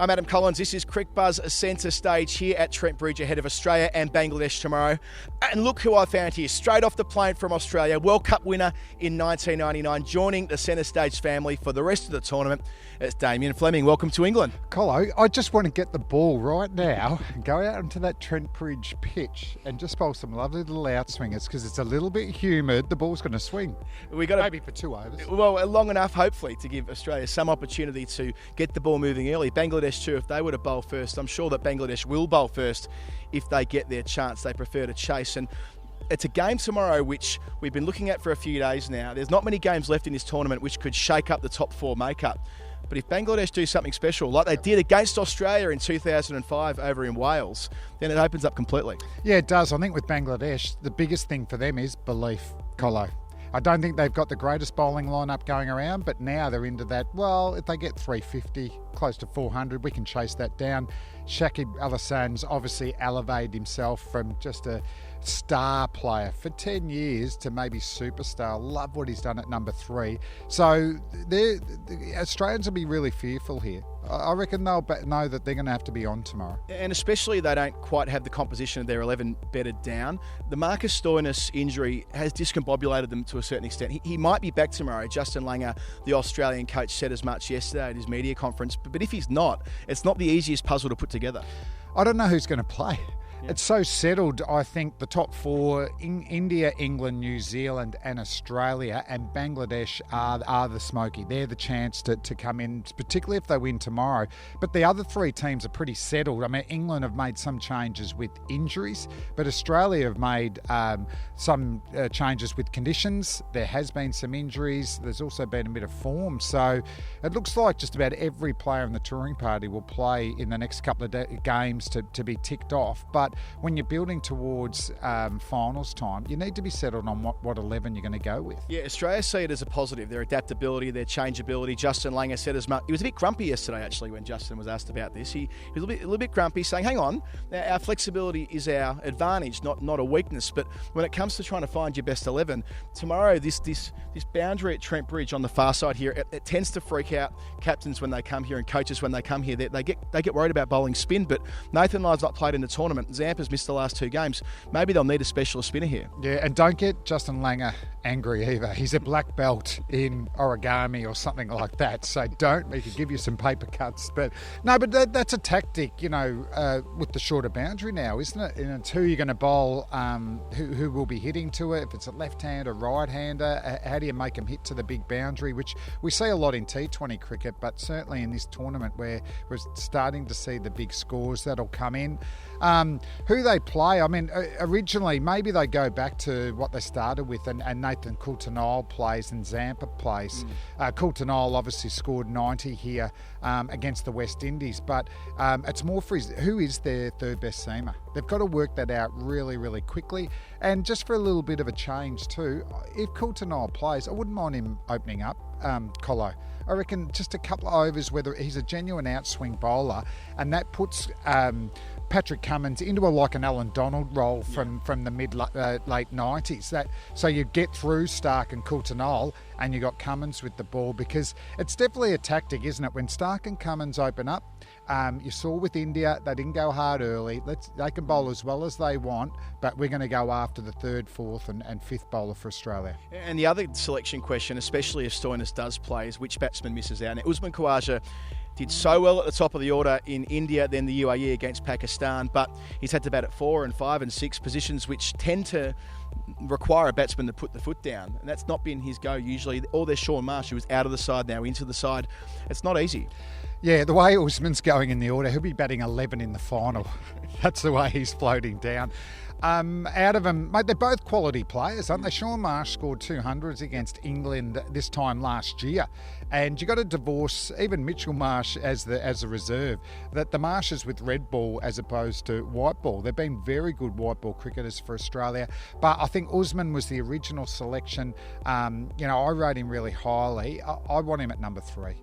I'm Adam Collins. This is Crick Buzz Centre Stage here at Trent Bridge ahead of Australia and Bangladesh tomorrow. And look who I found here, straight off the plane from Australia, World Cup winner in 1999, joining the Centre Stage family for the rest of the tournament. It's Damien Fleming. Welcome to England. Colo, I just want to get the ball right now and go out into that Trent Bridge pitch and just bowl some lovely little outswingers because it's a little bit humid. The ball's going to swing. Maybe for 2 overs. Well, long enough, hopefully, to give Australia some opportunity to get the ball moving early. Bangladesh too, if they were to bowl first, I'm sure that Bangladesh will bowl first if they get their chance. They prefer to chase. And it's a game tomorrow which we've been looking at for a few days now. There's not many games left in this tournament which could shake up the top four makeup. But if Bangladesh do something special, like they did against Australia in 2005 over in Wales, then it opens up completely. Yeah, it does. I think with Bangladesh, the biggest thing for them is belief, Colo. I don't think they've got the greatest bowling lineup going around, but now they're into that, well, if they get 350, close to 400, we can chase that down. Shakib Hasan's obviously elevated himself from just a star player for 10 years to maybe superstar. Love what he's done at number 3. So the Australians will be really fearful here. I reckon they'll know that they're going to have to be on tomorrow. And especially they don't quite have the composition of their 11 bedded down. The Marcus Stoinis injury has discombobulated them to a certain extent. He might be back tomorrow. Justin Langer, the Australian coach, said as much yesterday at his media conference. But if he's not, it's not the easiest puzzle to put together. I don't know who's going to play. Yeah. It's so settled, I think, the top 4, India, England, New Zealand and Australia, and Bangladesh are the smoky. They're the chance to come in, particularly if they win tomorrow. But the other 3 teams are pretty settled. I mean, England have made some changes with injuries, but Australia have made some changes with conditions. There has been some injuries. There's also been a bit of form. So it looks like just about every player in the touring party will play in the next couple of games to be ticked off. But when you're building towards finals time, you need to be settled on what 11 you're going to go with. Yeah, Australia see it as a positive. Their adaptability, their changeability. Justin Langer said as much. He was a bit grumpy yesterday, actually, when Justin was asked about this. He was a little bit grumpy, saying, hang on, our flexibility is our advantage, not a weakness. But when it comes to trying to find your best 11, tomorrow, this boundary at Trent Bridge on the far side here, it tends to freak out captains when they come here and coaches when they come here. They get worried about bowling spin, but Nathan Lyle's not played in the tournament. Zampa's missed the last 2 games. Maybe they'll need a specialist spinner here. Yeah, and don't get Justin Langer angry either. He's a black belt in origami or something like that. So he could give you some paper cuts. But that's a tactic, with the shorter boundary now, isn't it? And it's who you're going to bowl, who will be hitting to it. If it's a left-hander, right-hander, how do you make them hit to the big boundary, which we see a lot in T20 cricket, but certainly in this tournament where we're starting to see the big scores that'll come in. Who they play, I mean, originally maybe they go back to what they started with and Nathan Coulter-Nile plays and Zampa plays. Coulter-Nile obviously scored 90 here against the West Indies, but it's more for who is their third best seamer. They've got to work that out really, really quickly. And just for a little bit of a change too, if Coulter-Nile plays, I wouldn't mind him opening up, Colo. I reckon just a couple of overs, whether he's a genuine outswing bowler, and that puts Patrick Cummins into like an Alan Donald role from the late 90s. So you get through Stark and Coulter-Nile and you got Cummins with the ball, because it's definitely a tactic, isn't it? When Stark and Cummins open up, you saw with India, they didn't go hard early. They can bowl as well as they want, but we're going to go after the 3rd, 4th and 5th bowler for Australia. And the other selection question, especially if Stoinis does play, is which batsman misses out. Now, Usman Khawaja did so well at the top of the order in India, then the UAE against Pakistan, but he's had to bat at 4 and 5 and 6 positions, which tend to require a batsman to put the foot down, and that's not been his go usually. Or there's Shaun Marsh, who was out of the side, now into the side. It's not easy. Yeah, the way Usman's going in the order, he'll be batting 11 in the final. That's the way he's floating down. Out of them, mate, they're both quality players, aren't they? Shaun Marsh scored 200s against England this time last year, and you got to divorce even Mitchell Marsh as a reserve. That the Marshes with red ball as opposed to white ball. They've been very good white ball cricketers for Australia, but I think Usman was the original selection. I rate him really highly. I want him at number 3.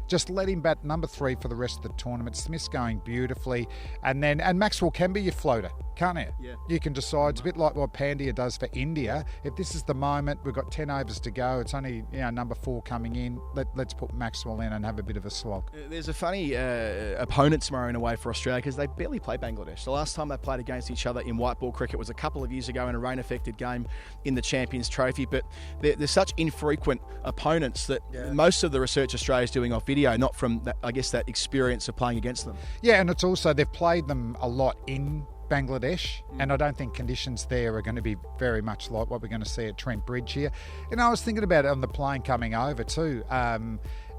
Just let him bat number 3 for the rest of the tournament. Smith's going beautifully. And Maxwell can be your floater. can't you? Yeah. You can decide. It's a bit like what Pandya does for India. If this is the moment, we've got 10 overs to go, it's only number 4 coming in, let's put Maxwell in and have a bit of a slog. There's a funny opponent tomorrow in a way for Australia because they barely play Bangladesh. The last time they played against each other in white ball cricket was a couple of years ago in a rain-affected game in the Champions Trophy, but they're such infrequent opponents that most of the research Australia is doing off video, not from that, I guess, that experience of playing against them. Yeah, and it's also they've played them a lot in Bangladesh, and I don't think conditions there are going to be very much like what we're going to see at Trent Bridge here. I was thinking about it on the plane coming over too.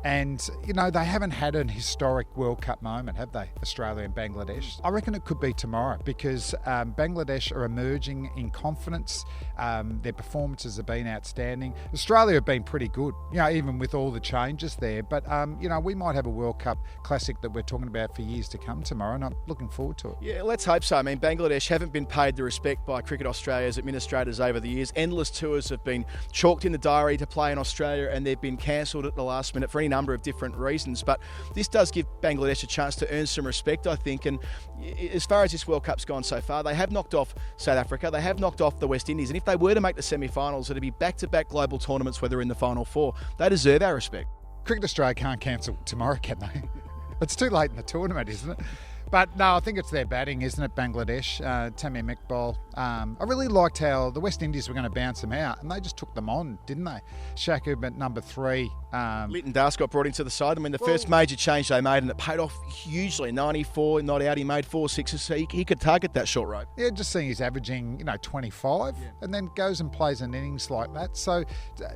And, they haven't had an historic World Cup moment, have they, Australia and Bangladesh? I reckon it could be tomorrow because Bangladesh are emerging in confidence. Their performances have been outstanding. Australia have been pretty good, even with all the changes there. But, we might have a World Cup classic that we're talking about for years to come tomorrow, and I'm looking forward to it. Yeah, let's hope so. I mean, Bangladesh haven't been paid the respect by Cricket Australia's administrators over the years. Endless tours have been chalked in the diary to play in Australia, and they've been cancelled at the last minute for any number of different reasons, but this does give Bangladesh a chance to earn some respect, I think. And as far as this World Cup's gone so far, they have knocked off South Africa, they have knocked off the West Indies, and if they were to make the semi-finals, it'd be back-to-back global tournaments where they're in the final 4. They deserve our respect. Cricket Australia can't cancel tomorrow, can they? It's too late in the tournament, isn't it? But no, I think it's their batting, isn't it, Bangladesh? Tamim Iqbal. I really liked how the West Indies were going to bounce them out, and they just took them on, didn't they? Shakib at number 3. Lytton Das got brought into the side. I mean, the first major change they made, and it paid off hugely. 94, not out. He made 4 sixes, so he could target that short rope. Yeah, just seeing he's averaging, 25, and then goes and plays an innings like that. So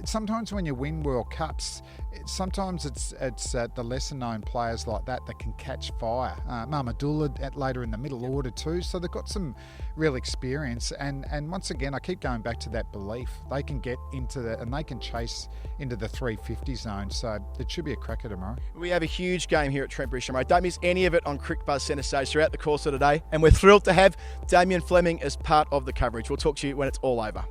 sometimes when you win World Cups, sometimes it's the lesser-known players like that can catch fire. Mahmudullah later in the middle order too, so they've got some real experience. And once again, I keep going back to that belief. They can get into and they can chase into the 350 zone, so it should be a cracker tomorrow. We have a huge game here at Trent Bridge tomorrow. Don't miss any of it on Cricket Buzz Centre Stage throughout the course of the day, and we're thrilled to have Damien Fleming as part of the coverage. We'll talk to you when it's all over.